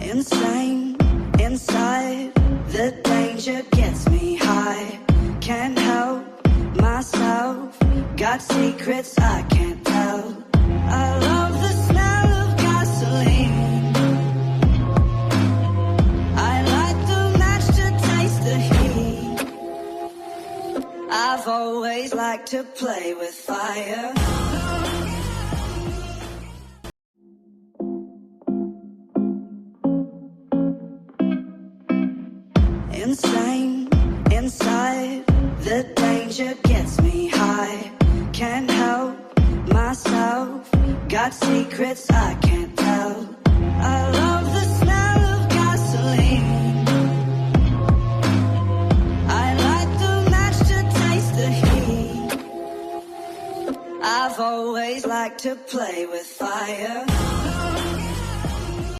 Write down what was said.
insane inside. The danger gets me high. Can't help myself. Got secrets I can't tell. I love the smell of gasoline. I light the match to taste the heat. I've always liked to play with fire. Insane inside. The danger gets me high. Can't help myself. Got secrets I can't tell. I love the smell of gasoline. I light the match to taste the heat. I've always liked to play with fire.